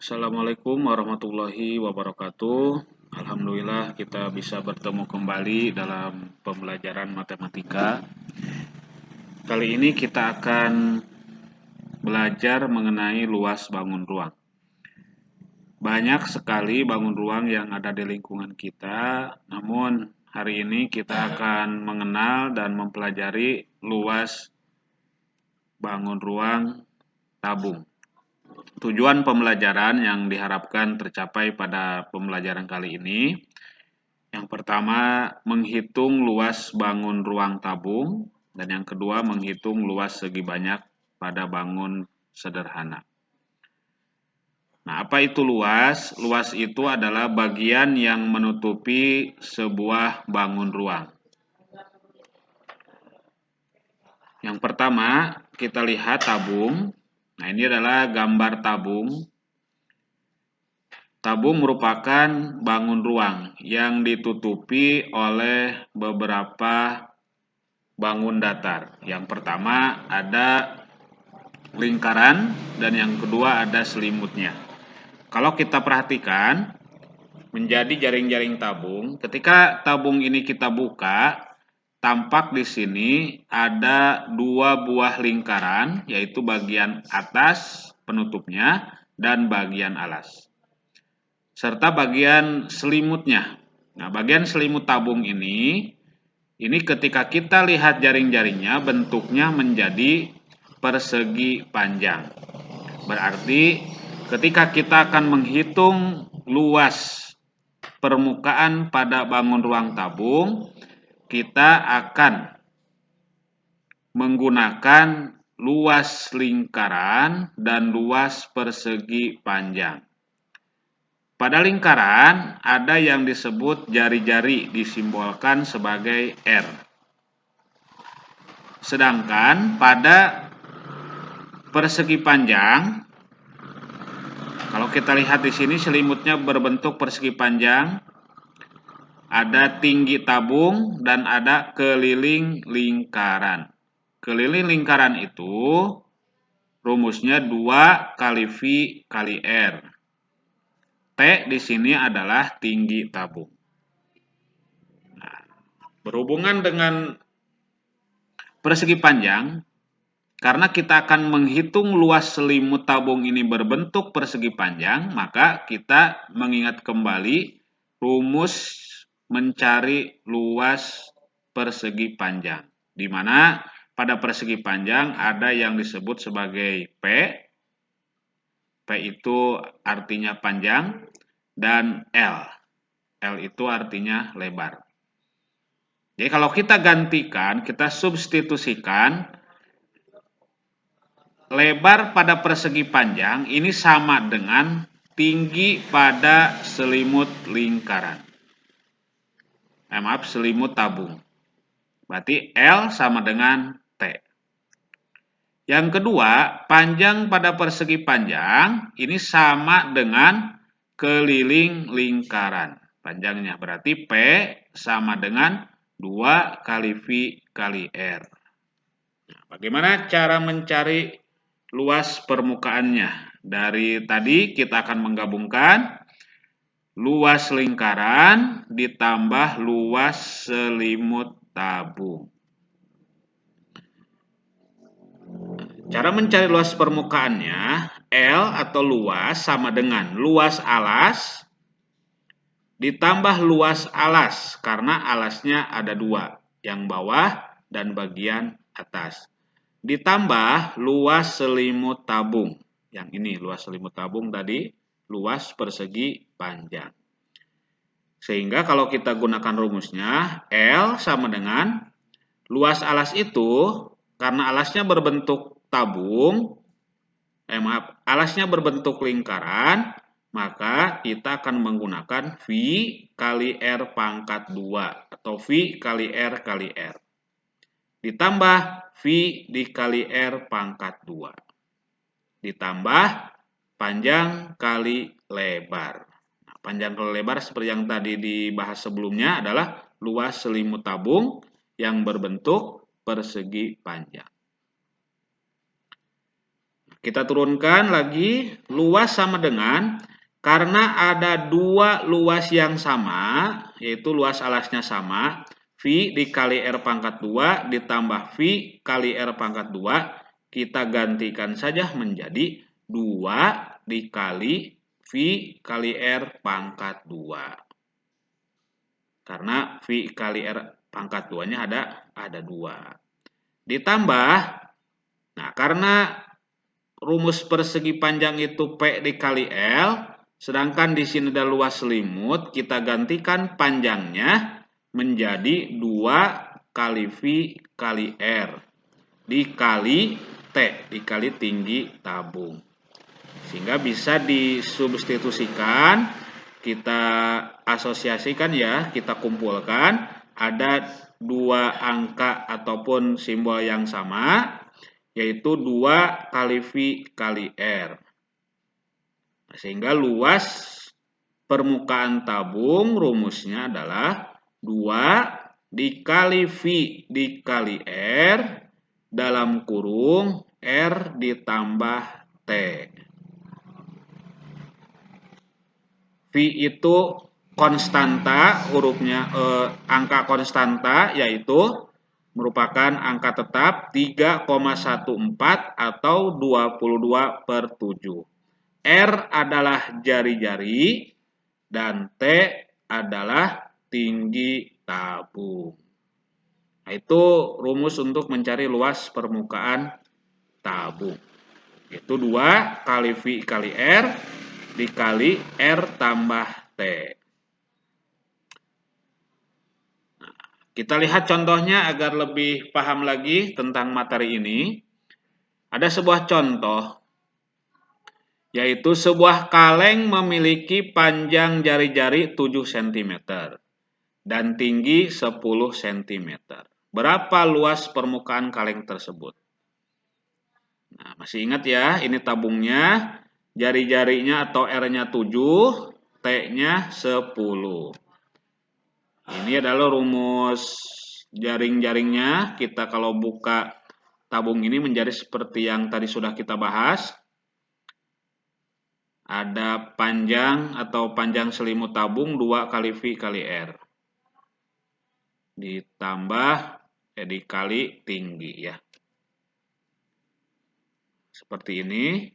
Assalamualaikum warahmatullahi wabarakatuh. Alhamdulillah kita bisa bertemu kembali dalam pembelajaran matematika. Kali ini kita akan belajar mengenai luas bangun ruang. Banyak sekali bangun ruang yang ada di lingkungan kita, namun hari ini kita akan mengenal dan mempelajari luas bangun ruang tabung. Tujuan pembelajaran yang diharapkan tercapai pada pembelajaran kali ini, yang pertama menghitung luas bangun ruang tabung, dan yang kedua menghitung luas segi banyak pada bangun sederhana. Nah, apa itu luas? Luas itu adalah bagian yang menutupi sebuah bangun ruang. Yang pertama, kita lihat tabung. Nah, ini adalah gambar tabung. Tabung merupakan bangun ruang yang ditutupi oleh beberapa bangun datar. Yang pertama ada lingkaran dan yang kedua ada selimutnya. Kalau kita perhatikan menjadi jaring-jaring tabung, ketika tabung ini kita buka, tampak di sini ada dua buah lingkaran, yaitu bagian atas penutupnya dan bagian alas, serta bagian selimutnya. Nah, bagian selimut tabung ini ketika kita lihat jaring-jaringnya bentuknya menjadi persegi panjang. Berarti ketika kita akan menghitung luas permukaan pada bangun ruang tabung, kita akan menggunakan luas lingkaran dan luas persegi panjang. Pada lingkaran ada yang disebut jari-jari disimbolkan sebagai R. Sedangkan pada persegi panjang, kalau kita lihat di sini selimutnya berbentuk persegi panjang, ada tinggi tabung dan ada keliling lingkaran. Keliling lingkaran itu rumusnya 2 kali V kali R. T di sini adalah tinggi tabung. Nah, berhubungan dengan persegi panjang, karena kita akan menghitung luas selimut tabung ini berbentuk persegi panjang, maka kita mengingat kembali rumus mencari luas persegi panjang, di mana pada persegi panjang ada yang disebut sebagai P. P itu artinya panjang, dan L. L itu artinya lebar. Jadi kalau kita gantikan, kita substitusikan, lebar pada persegi panjang ini sama dengan tinggi pada selimut lingkaran. Selimut tabung. Berarti L sama dengan T. Yang kedua, panjang pada persegi panjang ini sama dengan keliling lingkaran. Panjangnya berarti P sama dengan 2 kali V kali R. Nah, bagaimana cara mencari luas permukaannya? Dari tadi kita akan menggabungkan luas lingkaran ditambah luas selimut tabung. Cara mencari luas permukaannya, L atau luas sama dengan luas alas ditambah luas alas, karena alasnya ada dua, yang bawah dan bagian atas. Ditambah luas selimut tabung. Yang ini luas selimut tabung tadi, luas persegi panjang. Sehingga kalau kita gunakan rumusnya, L sama dengan luas alas itu, karena alasnya berbentuk tabung, alasnya berbentuk lingkaran, maka kita akan menggunakan V kali R pangkat 2 atau V kali R kali R. Ditambah V dikali R pangkat 2. Ditambah panjang kali lebar. Nah, panjang kali lebar seperti yang tadi dibahas sebelumnya adalah luas selimut tabung yang berbentuk persegi panjang. Kita turunkan lagi, luas sama dengan, karena ada dua luas yang sama, yaitu luas alasnya sama, V dikali R pangkat 2 ditambah V kali R pangkat 2, kita gantikan saja menjadi 2 dikali V kali R pangkat 2. Karena V kali R pangkat 2-nya ada 2. Ditambah, nah karena rumus persegi panjang itu P dikali L, sedangkan di sini ada luas selimut, kita gantikan panjangnya menjadi 2 kali V kali R dikali T, dikali tinggi tabung. Sehingga bisa disubstitusikan, kita asosiasikan ya, kita kumpulkan, ada dua angka ataupun simbol yang sama, yaitu 2 kali V kali R. Sehingga luas permukaan tabung rumusnya adalah 2 dikali V dikali R dalam kurung R ditambah T. V itu konstanta, hurufnya angka konstanta, yaitu merupakan angka tetap 3,14 atau 22/7. R adalah jari-jari dan T adalah tinggi tabung. Nah, itu rumus untuk mencari luas permukaan tabung. Itu 2 kali V kali R dikali R tambah T. Nah, kita lihat contohnya agar lebih paham lagi tentang materi ini. Ada sebuah contoh, yaitu sebuah kaleng memiliki panjang jari-jari 7 cm dan tinggi 10 cm. Berapa luas permukaan kaleng tersebut? Nah, masih ingat ya, ini tabungnya, jari-jarinya atau R-nya 7, T-nya 10. Ini adalah rumus jaring-jaringnya. Kita kalau buka tabung ini menjadi seperti yang tadi sudah kita bahas. Ada panjang atau panjang selimut tabung 2 kali V kali R. Ditambah dikali tinggi ya. Seperti ini.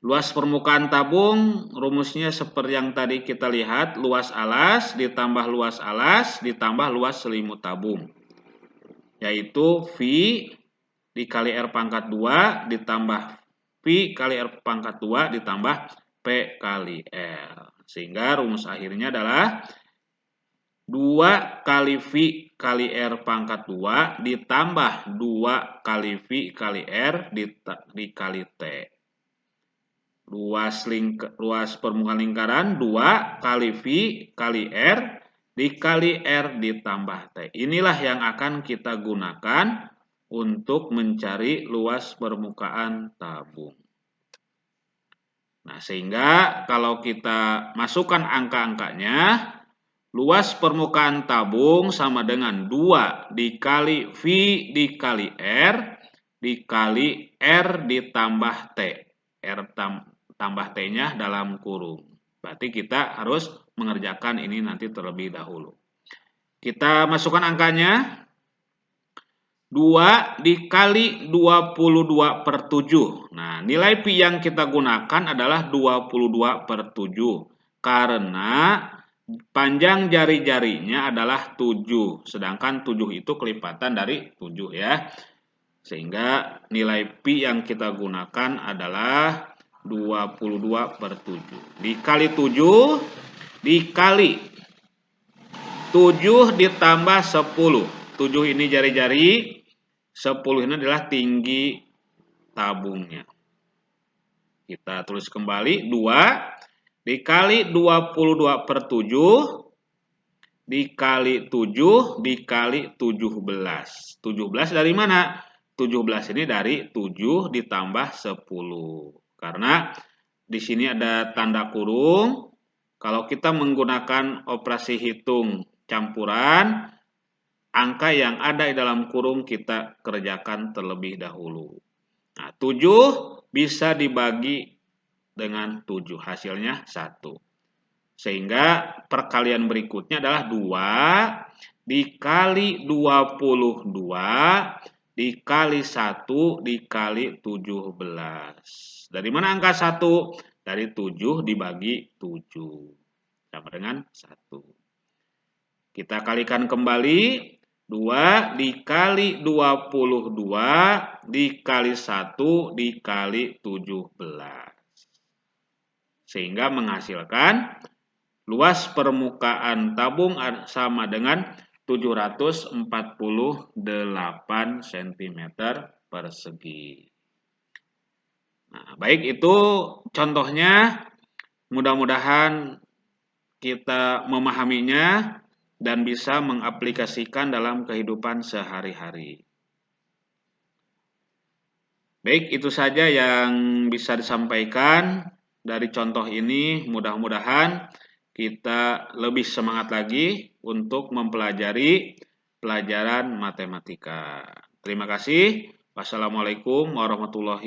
Luas permukaan tabung rumusnya seperti yang tadi kita lihat, luas alas ditambah luas alas ditambah luas selimut tabung. Yaitu V dikali R pangkat 2 ditambah V kali R pangkat 2 ditambah P kali L. Sehingga rumus akhirnya adalah 2 kali V kali R pangkat 2 ditambah 2 kali V kali R dikali T. Luas permukaan lingkaran 2 kali V kali R dikali R ditambah T. Inilah yang akan kita gunakan untuk mencari luas permukaan tabung. Nah, sehingga kalau kita masukkan angka-angkanya, luas permukaan tabung sama dengan 2 dikali V dikali R dikali R ditambah T. R tambah T-nya dalam kurung. Berarti kita harus mengerjakan ini nanti terlebih dahulu. Kita masukkan angkanya. 2 dikali 22/7. Nah, nilai Pi yang kita gunakan adalah 22/7. Karena panjang jari-jarinya adalah 7. Sedangkan 7 itu kelipatan dari 7 ya. Sehingga nilai Pi yang kita gunakan adalah 22/7. Dikali 7 dikali 7 ditambah 10. 7 ini jari-jari, 10 ini adalah tinggi tabungnya. Kita tulis kembali 2 dikali 22/7 dikali 7 dikali 17. 17 dari mana? 17 ini dari 7 ditambah 10. Karena di sini ada tanda kurung. Kalau kita menggunakan operasi hitung campuran, angka yang ada di dalam kurung kita kerjakan terlebih dahulu. Nah, 7 bisa dibagi dengan 7, hasilnya 1. Sehingga perkalian berikutnya adalah 2 dikali 22 dikali 1 dikali 17. Dari mana angka 1? Dari 7 dibagi 7. Sama dengan 1. Kita kalikan kembali. 2 dikali 22 dikali 1 dikali 17. Sehingga menghasilkan luas permukaan tabung sama dengan 748 cm persegi. Nah, baik itu contohnya. Mudah-mudahan kita memahaminya dan bisa mengaplikasikan dalam kehidupan sehari-hari. Baik, itu saja yang bisa disampaikan dari contoh ini. Mudah-mudahan kita lebih semangat lagi untuk mempelajari pelajaran matematika. Terima kasih. Wassalamualaikum warahmatullahi wabarakatuh.